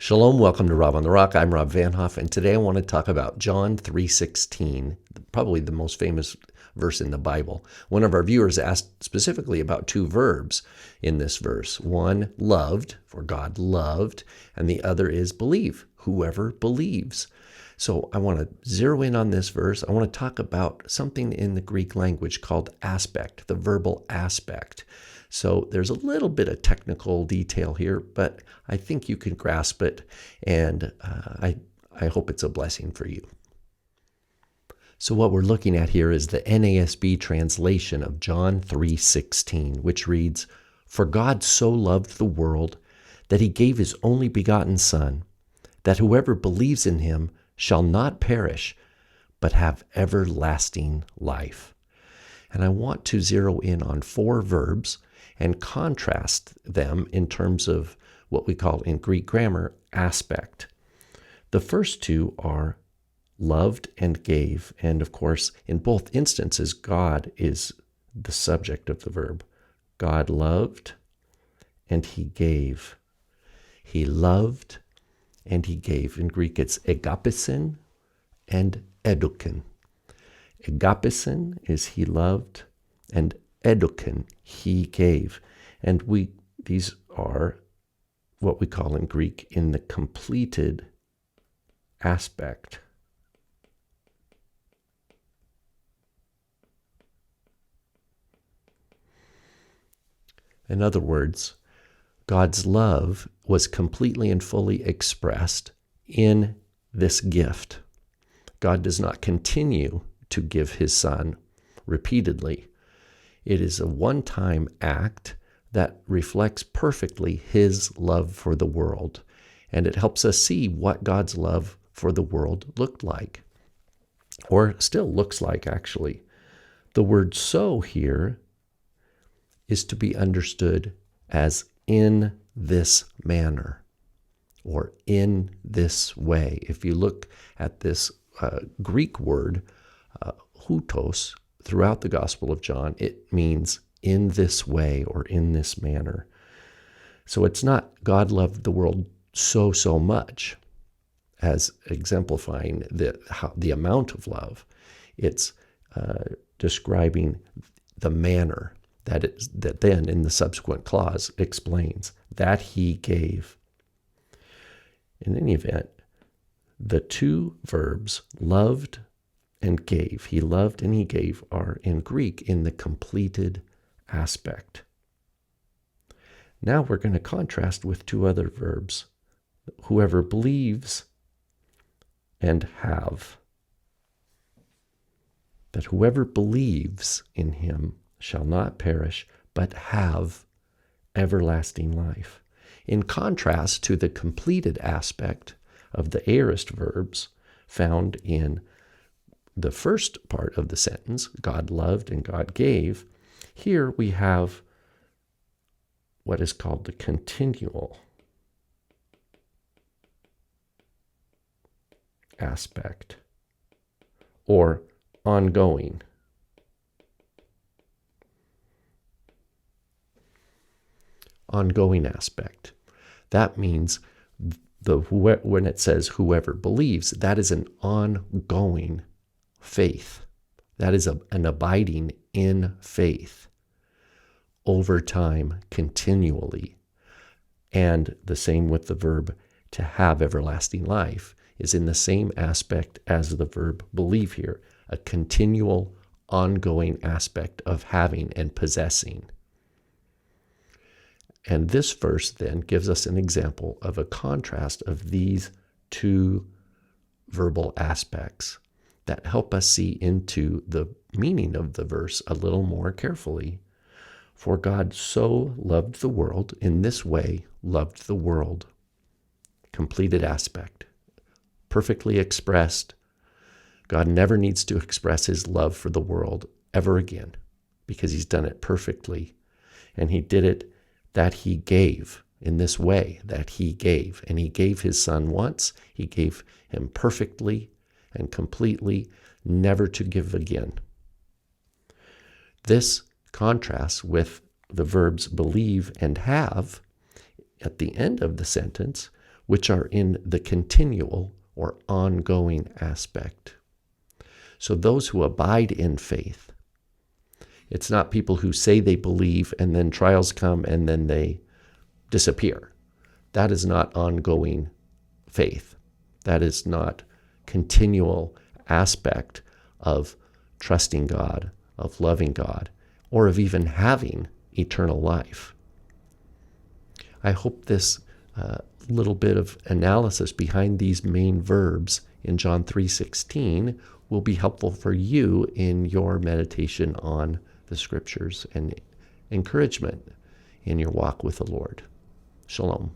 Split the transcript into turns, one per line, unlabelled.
Shalom, welcome to Rob on the Rock. I'm Rob Van Hoff, and today I want to talk about John 3:16, probably the most famous verse in the Bible. One of our viewers asked specifically about two verbs in this verse. One, loved, for God loved, and the other is believe, whoever believes. So I want to zero in on this verse. I want to talk about something in the Greek language called aspect, the verbal aspect. So there's a little bit of technical detail here, but I think you can grasp it, and I hope it's a blessing for you. So what we're looking at here is the NASB translation of John 3:16, which reads, "For God so loved the world that he gave his only begotten Son, that whoever believes in him shall not perish, but have everlasting life." And I want to zero in on four verbs and contrast them in terms of what we call in Greek grammar aspect. The first two are loved and gave, and of course, in both instances, God is the subject of the verb. God loved and he gave. He loved and he gave. In Greek, it's agapesin and eduken. Agapesin is he loved, and eduken, he gave. And these are what we call in Greek in the completed aspect. In other words, God's love was completely and fully expressed in this gift. God does not continue to give his Son repeatedly. It is a one-time act that reflects perfectly his love for the world, and it helps us see what God's love for the world looked like, or still looks like, actually. The word "so" here is to be understood as in this manner, or in this way. If you look at this Greek word, hutos, throughout the Gospel of John, it means in this way or in this manner. So it's not God loved the world so much as exemplifying the amount of love. It's describing the manner that then in the subsequent clause explains that he gave. In any event, the two verbs loved and gave, he loved and he gave, are in Greek in the completed aspect. Now we're going to contrast with two other verbs, whoever believes and have. That whoever believes in him shall not perish, but have everlasting life. In contrast to the completed aspect of the aorist verbs found in the first part of the sentence, God loved and God gave, here we have what is called the continual aspect, or ongoing. Ongoing aspect. That means when it says whoever believes, that is an ongoing faith. That is an abiding in faith over time, continually. And the same with the verb to have everlasting life is in the same aspect as the verb believe here, a continual, ongoing aspect of having and possessing. And this verse then gives us an example of a contrast of these two verbal aspects that help us see into the meaning of the verse a little more carefully. For God so loved the world, in this way loved the world. Completed aspect, perfectly expressed. God never needs to express his love for the world ever again, because he's done it perfectly. And he did it that he gave, in this way that he gave. And he gave his Son once, he gave him perfectly and completely, never to give again. This contrasts with the verbs believe and have at the end of the sentence, which are in the continual or ongoing aspect. So those who abide in faith, it's not people who say they believe and then trials come and then they disappear. That is not ongoing faith. That is not continual aspect of trusting God, of loving God, or of even having eternal life. I hope this little bit of analysis behind these main verbs in John 3:16 will be helpful for you in your meditation on the Scriptures and encouragement in your walk with the Lord. Shalom.